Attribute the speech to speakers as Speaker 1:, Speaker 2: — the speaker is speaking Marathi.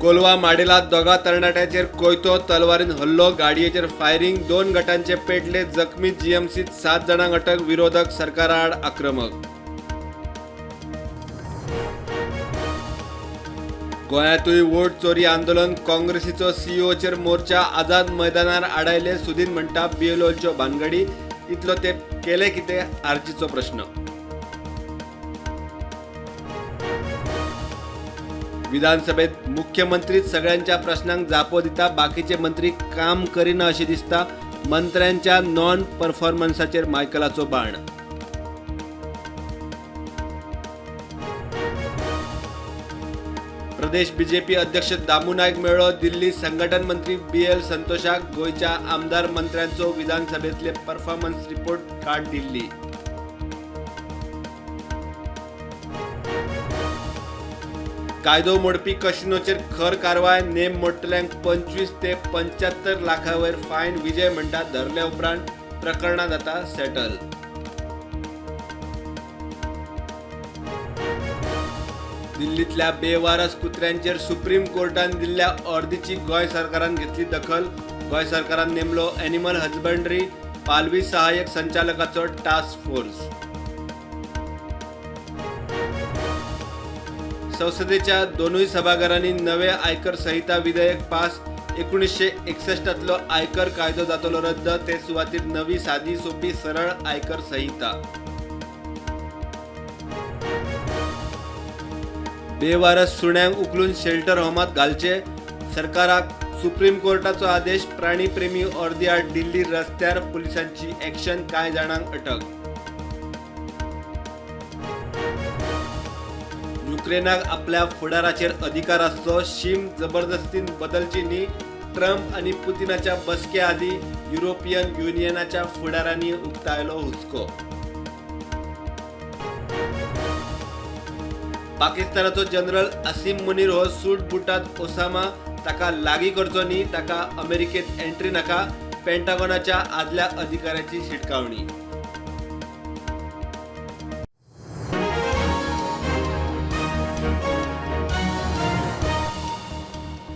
Speaker 1: कोलवा माडेला दोगा तरणाट्याचेर कोयतो तलवारीन हल्लो गाडयेचेर फायरिंग 2 गटांचे पेटले जखमी जीएमसीत 7 जाणांक अटक विरोधक सरकारा आड आक्रमक गोंयांतूय वोट चोरी आंदोलन काँग्रेसीचो सीईओचेर मोर्चा आझाद मैदानार आडायले सुदीन म्हणटा बीएलओच्यो भानगडी इतलो ते केले कितें आर्जीचो प्रश्न विधानसभेत मुख्यमंत्रीच सगळ्यांच्या प्रश्नांक जापो दिता बाकीचे मंत्री काम करिना अशी दिसता मंत्र्यांच्या नॉन परफॉर्मन्साचेर मायकलाचो बाण प्रदेश बीजेपी अध्यक्ष दामू नायक मेळ्ळो दिल्ली संघटन मंत्री बीएल संतोषाक गोयच्या आमदार मंत्र्यांचो विधानसभेतले परफॉर्मन्स रिपोर्ट कार्ड दिल्ली कायदो मोडपी कशिनोचेर खर कारवाय नेम मोडटल्यांक 25 ते 75 लाखांवयर फायन विजय म्हणटा धरले उपरांत प्रकरणां जाता सेटल दिल्लीतल्या बेवारस कुत्र्यांचेर सुप्रीम कोर्टान दिल्ल्या ऑर्डीची गोंय सरकारान घेतली दखल गोंय सरकारान नेमलो एनिमल हजबंड्री पालवी सहाय्यक संचालकाचो टास्क फोर्स संसदेच्या दोनूय सभाघरांनी नवे आयकर संहिता विधेयक पास 1961तलो आयकर कायदो जातलो रद्द ते सुवातेर नवी सादी सोपी सरळ आयकर संहिता बेवारस सुण्यांक उखलून शेल्टर होमात घालचे सरकाराक सुप्रीम कोर्टाचो आदेश प्राणी प्रेमी ऑर्दी आड दिल्ली रस्त्यार पुलिसांची ॲक्शन कांय जाणांक अटक युक्रेनाक आपल्या फुडाराचेर अधिकार आसचो शीम जबरदस्तीन बदलची न्ही ट्रम्प आनी पुतिनाच्या बसके आदी युरोपियन युनियनाच्या फुडाऱ्यांनी उक्तायलो हुस्को पाकिस्तानाचो जनरल असीम मुनीर हो सूट बुटात ओसामा ताका लागीं करचो न्ही ताका अमेरिकेत एंट्री नाका पेंटागॉनाच्या आदल्या अधिकाऱ्याची शिटकावणी